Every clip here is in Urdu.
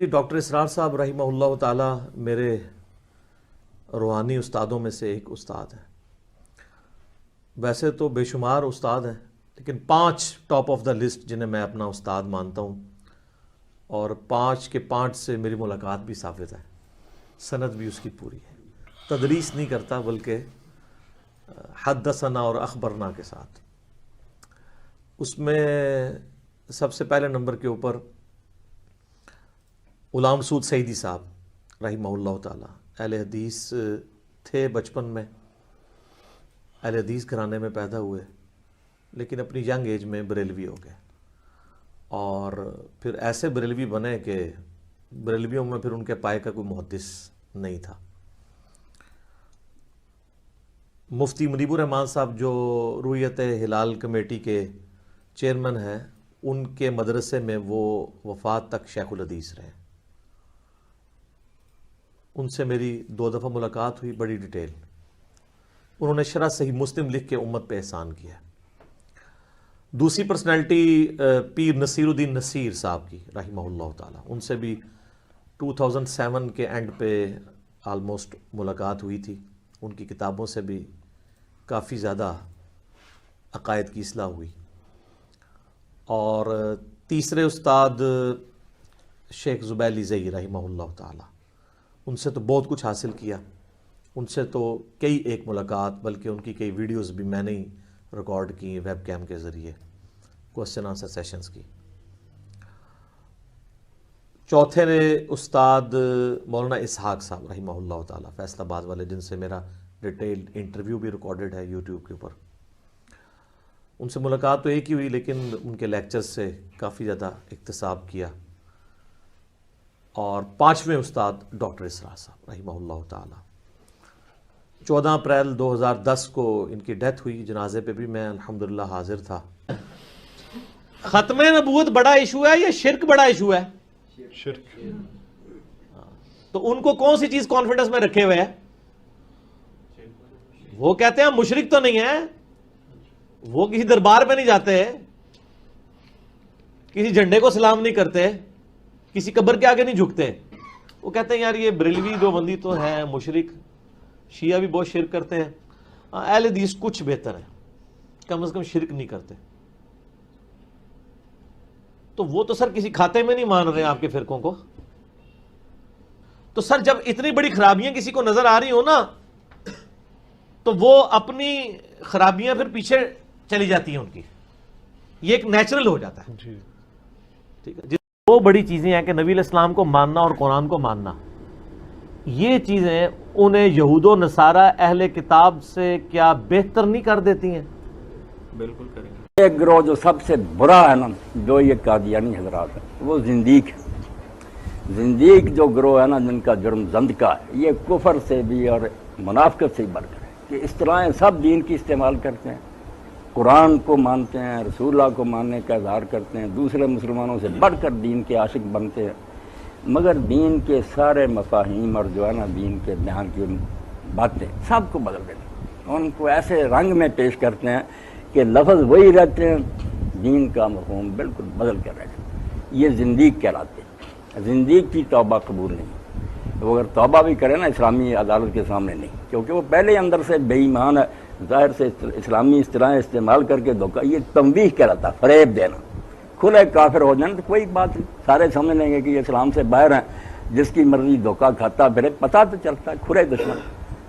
ڈاکٹر اسرار صاحب رحمہ اللہ تعالی میرے روحانی استادوں میں سے ایک استاد ہیں۔ ویسے تو بے شمار استاد ہیں، لیکن 5 ٹاپ آف دا لسٹ جنہیں میں اپنا استاد مانتا ہوں، اور 5 کے 5 سے میری ملاقات بھی ثابت ہے، سند بھی اس کی پوری ہے۔ تدریس نہیں کرتا بلکہ حدثنا اور اخبرنا کے ساتھ۔ اس میں سب سے پہلے نمبر کے اوپر غلام مسعود سعیدی صاحب رحمہ اللہ تعالی اہل حدیث تھے، بچپن میں اہل حدیث گھرانے میں پیدا ہوئے، لیکن اپنی ینگ ایج میں بریلوی ہو گئے، اور پھر ایسے بریلوی بنے کہ بریلویوں میں پھر ان کے پائے کا کوئی محدث نہیں تھا۔ مفتی منیب الرحمان صاحب جو رویت ہلال کمیٹی کے چیئرمین ہیں، ان کے مدرسے میں وہ وفات تک شیخ الحدیث رہے۔ ان سے میری 2 دفعہ ملاقات ہوئی، بڑی ڈیٹیل۔ انہوں نے شرح صحیح مسلم لکھ کے امت پہ احسان کیا۔ دوسری پرسنالٹی پیر نصیر الدین نصیر صاحب کی رحمہ اللہ تعالی، ان سے بھی 2007 کے اینڈ پہ آلموسٹ ملاقات ہوئی تھی۔ ان کی کتابوں سے بھی کافی زیادہ عقائد کی اصلاح ہوئی۔ اور تیسرے استاد شیخ زبیلی زئی رحمہ اللہ تعالی، ان سے تو بہت کچھ حاصل کیا۔ ان سے تو کئی ایک ملاقات، بلکہ ان کی کئی ویڈیوز بھی میں نے ہی ریکارڈ کی ویب کیم کے ذریعے، کوسچن آنسر سیشنز کی۔ چوتھے استاد مولانا اسحاق صاحب رحمہ اللہ تعالی فیصل آباد والے، جن سے میرا ڈیٹیل انٹرویو بھی ریکارڈڈ ہے یوٹیوب کے اوپر۔ ان سے ملاقات تو ایک ہی ہوئی، لیکن ان کے لیکچرز سے کافی زیادہ اکتساب کیا۔ اور 5ویں استاد ڈاکٹر اسرار صاحب رحمہ اللہ تعالی، 14 اپریل 2010 کو ان کی ڈیتھ ہوئی۔ جنازے پہ بھی میں الحمدللہ حاضر تھا۔ ختم نبوت بڑا ایشو ہے یا شرک بڑا ایشو ہے؟ شرک۔ تو ان کو کون سی چیز کانفیڈنس میں رکھے ہوئے ہے؟ وہ کہتے ہیں مشرک تو نہیں ہے، وہ کسی دربار پہ نہیں جاتے، کسی جھنڈے کو سلام نہیں کرتے، کسی قبر کے آگے نہیں جھکتے۔ وہ کہتے ہیں یار یہ بریلوی دیوبندی تو ہے مشرک، شیعہ بھی بہت شرک کرتے ہیں، اہل حدیث کچھ بہتر ہے، کم از کم شرک نہیں کرتے۔ تو وہ تو سر کسی کھاتے میں نہیں مان رہے آپ کے فرقوں کو۔ تو سر جب اتنی بڑی خرابیاں کسی کو نظر آ رہی ہو نا، تو وہ اپنی خرابیاں پھر پیچھے چلی جاتی ہیں ان کی، یہ ایک نیچرل ہو جاتا ہے۔ ٹھیک ہے، دو بڑی چیزیں ہیں کہ نبی علیہ السلام کو ماننا اور قرآن کو ماننا۔ یہ چیزیں انہیں یہود و نصارہ اہل کتاب سے کیا بہتر نہیں کر دیتی ہیں؟ بالکل کریں گے۔ ایک گروہ جو سب سے برا ہے نا، جو یہ قادیانی حضرات ہیں، وہ زندیق ہے۔ زندیق جو گروہ ہے نا، جن کا جرم زندقہ ہے، یہ کفر سے بھی اور منافقت سے ہی بڑھ کر ہے کہ اس طرح سب دین کی استعمال کرتے ہیں، قرآن کو مانتے ہیں، رسول اللہ کو ماننے کا اظہار کرتے ہیں، دوسرے مسلمانوں سے بڑھ کر دین کے عاشق بنتے ہیں، مگر دین کے سارے مفاہیم اور جو ہے نا دین کے بیان کی باتیں سب کو بدل دیتے ہیں۔ ان کو ایسے رنگ میں پیش کرتے ہیں کہ لفظ وہی رہتے ہیں، دین کا مفہوم بالکل بدل کر رہتے ہیں۔ یہ زندیق کہلاتے ہیں۔ زندیق کی توبہ قبول نہیں، وہ اگر توبہ بھی کرے نا اسلامی عدالت کے سامنے نہیں، کیونکہ وہ پہلے ہی اندر سے بے ایمان ہے، ظاہر سے اسلامی اصطلاحیں استعمال کر کے دھوکہ، یہ تنبیہ کہلاتا ہے، فریب دینا۔ کھلے کافر ہو جائیں تو کوئی بات نہیں، سارے سمجھ لیں گے کہ یہ اسلام سے باہر ہیں، جس کی مرضی دھوکہ کھاتا پھرے، پتہ تو چلتا ہے کھلے دشمن۔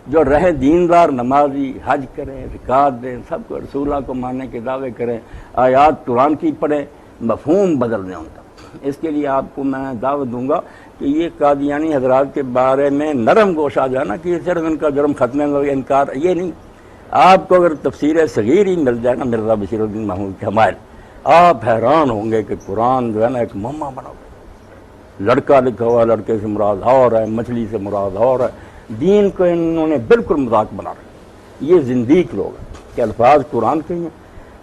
جو رہے دیندار، نمازی، حج کریں، زکوٰۃ دیں، سب کو رسول اللہ کو ماننے کے دعوے کریں، آیات قرآن کی پڑھیں، مفہوم بدل دیں ان کا۔ اس کے لیے آپ کو میں دعوت دوں گا کہ یہ قادیانی حضرات کے بارے میں نرم گوشہ جو ہے نا، کہ یہ صرف ان کا جرم ختم ہے، انکار، یہ نہیں۔ آپ کو اگر تفسیر صغیر ہی مل جائے نا مرزا بشیر الدین محمود کے حمائل، آپ حیران ہوں گے کہ قرآن جو ہے نا ایک مما بنا ہوا، لڑکا لکھا ہوا، لڑکے سے مراد اور ہے، مچھلی سے مراد اور ہے، دین کو انہوں نے بالکل مذاق بنا رکھا۔ یہ زندیق لوگ ہیں کہ الفاظ قرآن کے ہیں،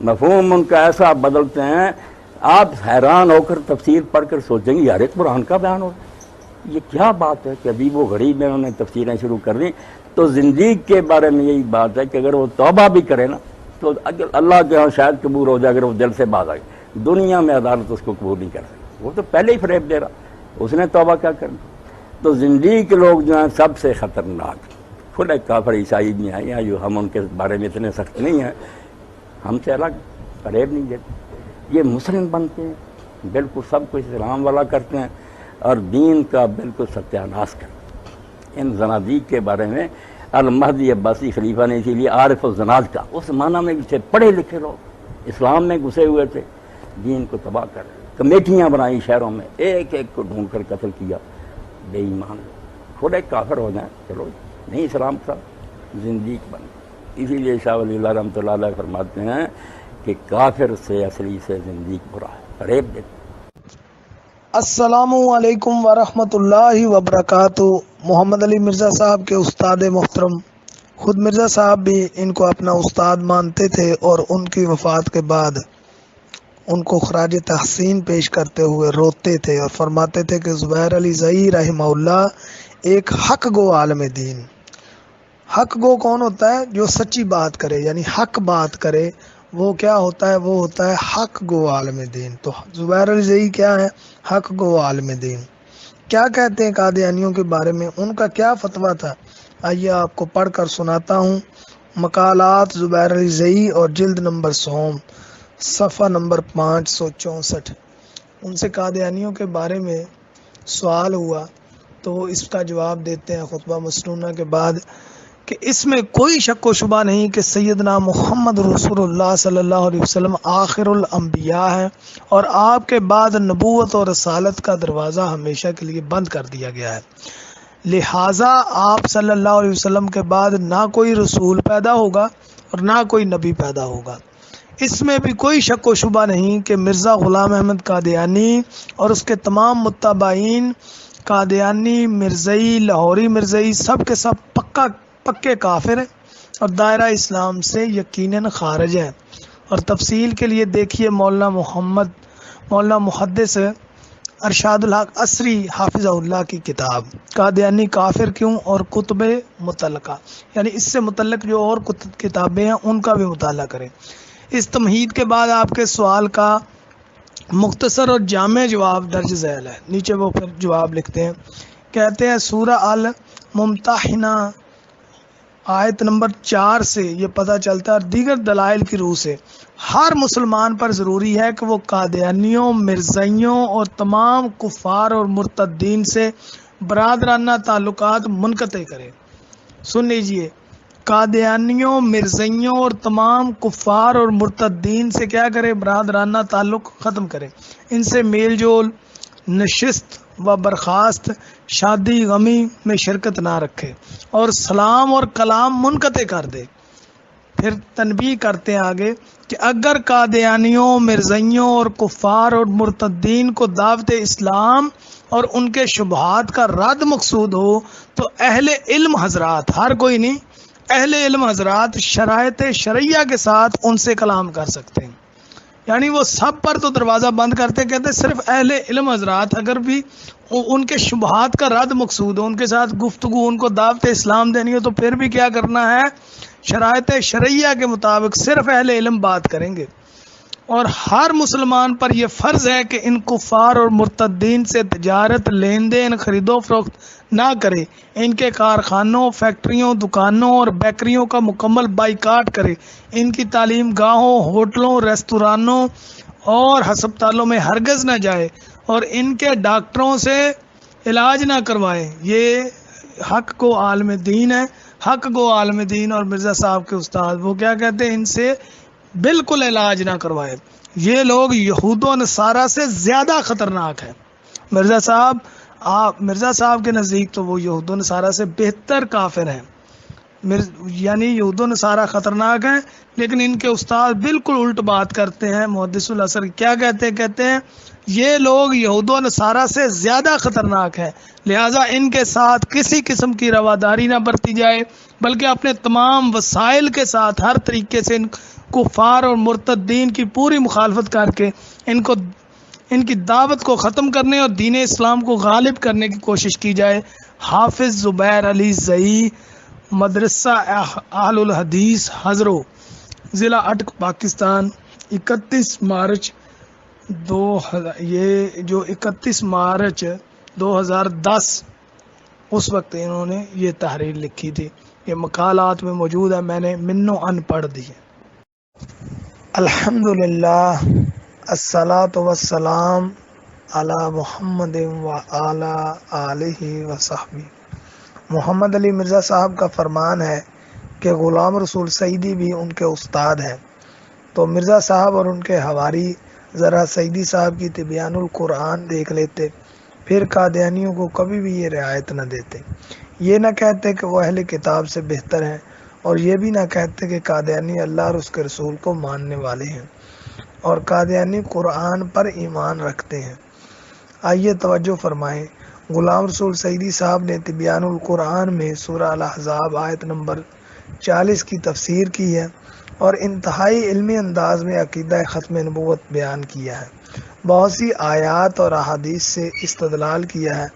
مفہوم ان کا ایسا بدلتے ہیں، آپ حیران ہو کر تفسیر پڑھ کر سوچیں گے یار ایک قرآن کا بیان ہو رہا ہے، یہ کیا بات ہے کہ ابھی وہ غریب ہیں، انہوں نے تفسیریں شروع کر دیں۔ تو زندیق کے بارے میں یہی بات ہے کہ اگر وہ توبہ بھی کرے نا تو اللہ کے ہاں شاید قبول ہو جائے، اگر وہ دل سے باز آئے۔ دنیا میں عدالت اس کو قبول نہیں کر سکتی، وہ تو پہلے ہی فریب دے رہا اس نے توبہ کیا کرنا. تو زندیق لوگ جو ہیں سب سے خطرناک کھلے کافر عیسائی بھی ہیں یا جو ہم ان کے بارے میں اتنے سخت نہیں ہیں, ہم سے الگ فریب نہیں دیتے. یہ مسلم بنتے ہیں, بالکل سب کچھ اسلام والا کرتے ہیں اور دین کا بالکل ستیہ ناش کرتے ہیں. ان زنادیق کے بارے میں المہدی عباسی خلیفہ نے اسی لیے عارف الزناد کا, اس معنی میں تھے پڑھے لکھے لوگ, اسلام میں گھسے ہوئے تھے, دین کو تباہ کر کمیٹیاں بنائی شہروں میں, ایک ایک کو ڈھونڈ کر قتل کیا. بے ایمان تھوڑے کافر ہو جائیں, چلو نہیں اسلام کا زندیق بن. اسی لیے شاہ ولی اللہ رحمۃ اللہ علیہ فرماتے ہیں کہ کافر سے اصلی سے زندیق برا ہے, فریب دیتے. السلام علیکم ورحمۃ اللہ وبرکاتہ. محمد علی مرزا صاحب کے استاد محترم, خود مرزا صاحب بھی ان کو اپنا استاد مانتے تھے اور ان کی وفات کے بعد ان کو خراج تحسین پیش کرتے ہوئے روتے تھے اور فرماتے تھے کہ زبیر علی زئی رحمہ اللہ ایک حق گو عالم دین. حق گو کون ہوتا ہے؟ جو سچی بات کرے, یعنی حق بات کرے, وہ کیا ہوتا ہے؟ وہ ہوتا ہے حق گو عالم دین. تو زبیر علی زئی کیا ہے؟ حق گو عالم دین. کیا کہتے ہیں قادیانیوں کے بارے میں, ان کا کیا فتویٰ تھا؟ آئیے آپ کو پڑھ کر سناتا ہوں. مقالات زبیر علی زئی اور جلد نمبر 100 صفحہ نمبر 564. ان سے قادیانیوں کے بارے میں سوال ہوا تو وہ اس کا جواب دیتے ہیں خطبہ مسنونہ کے بعد کہ اس میں کوئی شک و شبہ نہیں کہ سیدنا محمد رسول اللہ صلی اللہ علیہ وسلم آخر الانبیاء ہیں اور آپ کے بعد نبوت اور رسالت کا دروازہ ہمیشہ کے لیے بند کر دیا گیا ہے. لہٰذا آپ صلی اللہ علیہ وسلم کے بعد نہ کوئی رسول پیدا ہوگا اور نہ کوئی نبی پیدا ہوگا. اس میں بھی کوئی شک و شبہ نہیں کہ مرزا غلام احمد قادیانی اور اس کے تمام متبعین قادیانی, مرزئی, لاہوری مرزئی سب کے سب پکے کافر ہیں اور دائرہ اسلام سے یقیناً خارج ہیں. اور تفصیل کے لیے دیکھیے مولانا محدث ارشاد الحق عصری حافظہ اللہ کی کتاب قادیانی کافر کیوں اور کتب متعلقہ, یعنی اس سے متعلق جو اور کتابیں ہیں ان کا بھی مطالعہ کریں. اس تمہید کے بعد آپ کے سوال کا مختصر اور جامع جواب درج ذیل ہے. نیچے وہ پھر جواب لکھتے ہیں, کہتے ہیں سورہ الممتحنہ آیت نمبر 4 سے یہ پتہ چلتا ہے اور دیگر دلائل کی روح سے ہر مسلمان پر ضروری ہے کہ وہ قادیانیوں, مرزائیوں اور تمام کفار اور مرتدین سے برادرانہ تعلقات منقطع کرے. سن لیجئے, قادیانیوں, مرزائیوں اور تمام کفار اور مرتدین سے کیا کرے؟ برادرانہ تعلق ختم کرے. ان سے میل جول, نشست و برخاست, شادی غمی میں شرکت نہ رکھے اور سلام اور کلام منقطع کر دے. پھر تنبیہ کرتے ہیں آگے کہ اگر قادیانیوں, مرزائیوں اور کفار اور مرتدین کو دعوت اسلام اور ان کے شبہات کا رد مقصود ہو تو اہل علم حضرات, ہر کوئی نہیں, اہل علم حضرات شرائط شرعیہ کے ساتھ ان سے کلام کر سکتے ہیں. یعنی وہ سب پر تو دروازہ بند کرتے ہیں, کہتے ہیں صرف اہل علم حضرات اگر بھی ان کے شبہات کا رد مقصود ہو, ان کے ساتھ گفتگو, ان کو دعوت اسلام دینی ہو تو پھر بھی کیا کرنا ہے؟ شرائط شرعیہ کے مطابق صرف اہل علم بات کریں گے. اور ہر مسلمان پر یہ فرض ہے کہ ان کفار اور مرتدین سے تجارت, لین دین, خرید و فروخت نہ کرے, ان کے کارخانوں, فیکٹریوں, دکانوں اور بیکریوں کا مکمل بائیکاٹ کرے, ان کی تعلیم گاہوں, ہوٹلوں, ریستورانوں اور ہسپتالوں میں ہرگز نہ جائے اور ان کے ڈاکٹروں سے علاج نہ کروائے. یہ حق کو عالم دین ہے, حق گو عالم دین. اور مرزا صاحب کے استاد وہ کیا کہتے ہیں؟ ان سے بالکل علاج نہ کروائے. یہ لوگ یہود و نصارہ سے زیادہ خطرناک ہیں. مرزا صاحب کے نزدیک تو وہ یہود و نصارہ سے بہتر کافر ہیں. یعنی یہود و نصارہ خطرناک ہیں لیکن ان کے استاد بالکل الٹ بات کرتے ہیں. محدث الاثر کیا کہتے ہیں یہ لوگ یہود و نصارہ سے زیادہ خطرناک ہیں, لہٰذا ان کے ساتھ کسی قسم کی رواداری نہ برتی جائے بلکہ اپنے تمام وسائل کے ساتھ ہر طریقے سے ان کفار اور مرتدین کی پوری مخالفت کر کے ان کی دعوت کو ختم کرنے اور دین اسلام کو غالب کرنے کی کوشش کی جائے. حافظ زبیر علی زئی, مدرسہ اہل الحدیث, حضرو, ضلع اٹک, پاکستان. 31 مارچ 2000 یہ جو 31 مارچ 2010 اس وقت انہوں نے یہ تحریر لکھی تھی. یہ مقالات میں موجود ہے، میں نے منو ان پڑھ دی ہے. الحمدللہ الصلاۃ والسلام علی محمد و علی آلہ و صحبہ. محمد علی مرزا صاحب کا فرمان ہے کہ غلام رسول سعیدی بھی ان کے استاد ہیں. تو مرزا صاحب اور ان کے حواری ذرا سعیدی صاحب کی تبیان القرآن دیکھ لیتے، پھر قادیانیوں کو کبھی بھی یہ رعایت نہ دیتے. یہ نہ کہتے کہ وہ اہل کتاب سے بہتر ہیں، اور یہ بھی نہ کہتے کہ قادیانی اللہ اور اس کے رسول کو ماننے والے ہیں اور قادیانی قرآن پر ایمان رکھتے ہیں. آئیے توجہ فرمائیں، غلام رسول سعیدی صاحب نے تبیان القرآن میں سورہ الاحزاب آیت نمبر 40 کی تفسیر کی ہے اور انتہائی علمی انداز میں عقیدہ ختم نبوت بیان کیا ہے. بہت سی آیات اور احادیث سے استدلال کیا ہے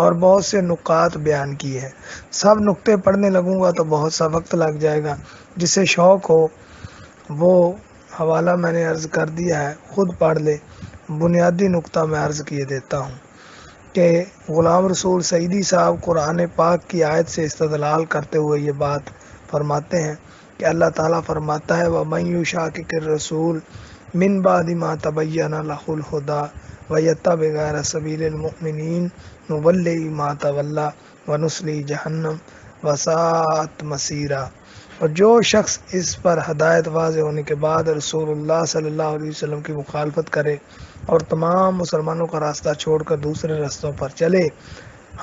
اور بہت سے نکات بیان کیے ہیں. سب نکتے پڑھنے لگوں گا تو بہت سا وقت لگ جائے گا. جسے شوق ہو وہ حوالہ میں نے عرض کر دیا ہے، خود پڑھ لے. بنیادی نکتہ میں عرض کیے دیتا ہوں کہ غلام رسول سعیدی صاحب قرآن پاک کی آیت سے استدلال کرتے ہوئے یہ بات فرماتے ہیں کہ اللہ تعالیٰ فرماتا ہے وَمَن يُشَاقِقِ الرَّسُولَ مِن بَعْدِ مَا تَبَيَّنَ لَهُ الْهُدَىٰ وَيَتَّبِعْ غَيْرَ سَبِيلِ الْمُؤْمِنِينَ نُوَلِّهِ مَا تَوَلَّىٰ وَنُصْلِهِ جَهَنَّمَ وَسَاءَتْ مَصِيرًا. اور جو شخص اس پر ہدایت واضح ہونے کے بعد رسول اللہ صلی اللہ علیہ وسلم کی مخالفت کرے اور تمام مسلمانوں کا راستہ چھوڑ کر دوسرے راستوں پر چلے،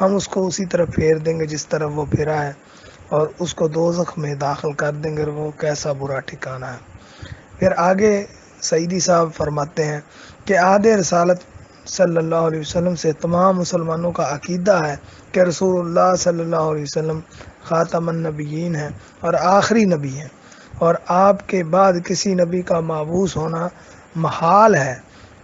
ہم اس کو اسی طرف پھیر دیں گے جس طرف وہ پھرا ہے اور اس کو دوزخ میں داخل کر دیں گے. وہ کیسا برا ٹھکانہ ہے. پھر آگے سعیدی صاحب فرماتے ہیں کہ عہد رسالت صلی اللہ علیہ وسلم سے تمام مسلمانوں کا عقیدہ ہے کہ رسول اللہ صلی اللہ علیہ وسلم خاتم النبیین ہیں اور آخری نبی ہیں، اور آپ کے بعد کسی نبی کا مابعوث ہونا محال ہے.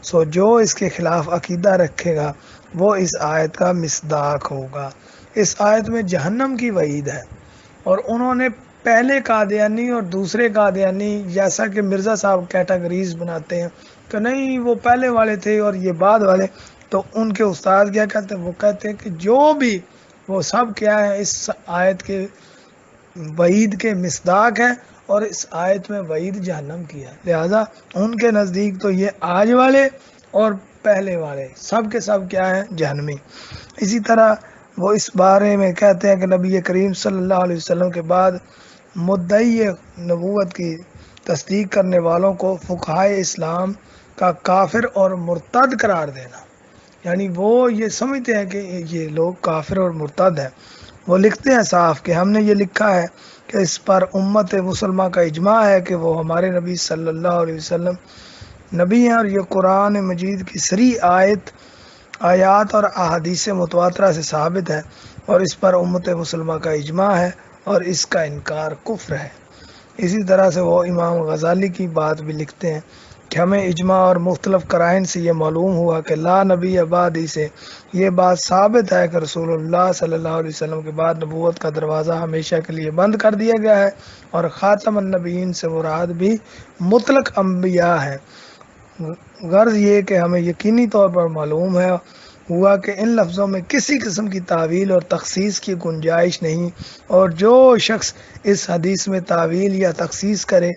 سو جو اس کے خلاف عقیدہ رکھے گا وہ اس آیت کا مصداق ہوگا. اس آیت میں جہنم کی وعید ہے، اور انہوں نے پہلے قادیانی اور دوسرے قادیانی جیسا کہ مرزا صاحب کیٹیگریز بناتے ہیں کہ نہیں وہ پہلے والے تھے اور یہ بعد والے. تو ان کے استاد کیا کہتے ہیں؟ وہ کہتے ہیں کہ جو بھی وہ سب کیا ہے اس آیت کے وعید کے مصداق ہے، اور اس آیت میں وعید جہنم کی ہے. لہذا ان کے نزدیک تو یہ آج والے اور پہلے والے سب کے سب کیا ہیں؟ جہنمی. اسی طرح وہ اس بارے میں کہتے ہیں کہ نبی کریم صلی اللہ علیہ وسلم کے بعد مدعی نبوت کی تصدیق کرنے والوں کو فقہائے اسلام کا کافر اور مرتد قرار دینا، یعنی وہ یہ سمجھتے ہیں کہ یہ لوگ کافر اور مرتد ہیں. وہ لکھتے ہیں صاف کہ ہم نے یہ لکھا ہے کہ اس پر امت مسلمہ کا اجماع ہے کہ وہ ہمارے نبی صلی اللہ علیہ وسلم نبی ہیں، اور یہ قرآن مجید کی صریح آیات اور احادیث متواترہ سے ثابت ہے، اور اس پر امت مسلمہ کا اجماع ہے اور اس کا انکار کفر ہے. اسی طرح سے وہ امام غزالی کی بات بھی لکھتے ہیں کہ ہمیں اجماع اور مختلف قرائن سے یہ معلوم ہوا کہ لا نبی بعدی سے یہ بات ثابت ہے کہ رسول اللہ صلی اللہ علیہ وسلم کے بعد نبوت کا دروازہ ہمیشہ کے لیے بند کر دیا گیا ہے، اور خاتم النبیین سے مراد بھی مطلق انبیاء ہے. غرض یہ کہ ہمیں یقینی طور پر معلوم ہوا کہ ان لفظوں میں کسی قسم کی تعویل اور تخصیص کی گنجائش نہیں، اور جو شخص اس حدیث میں تعویل یا تخصیص کرے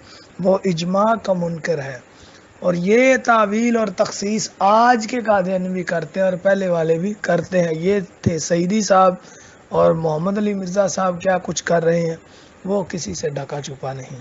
وہ اجماع کا منکر ہے. اور یہ تعویل اور تخصیص آج کے قادیانی بھی کرتے ہیں اور پہلے والے بھی کرتے ہیں. یہ تھے سعیدی صاحب، اور محمد علی مرزا صاحب کیا کچھ کر رہے ہیں وہ کسی سے ڈھکا چھپا نہیں.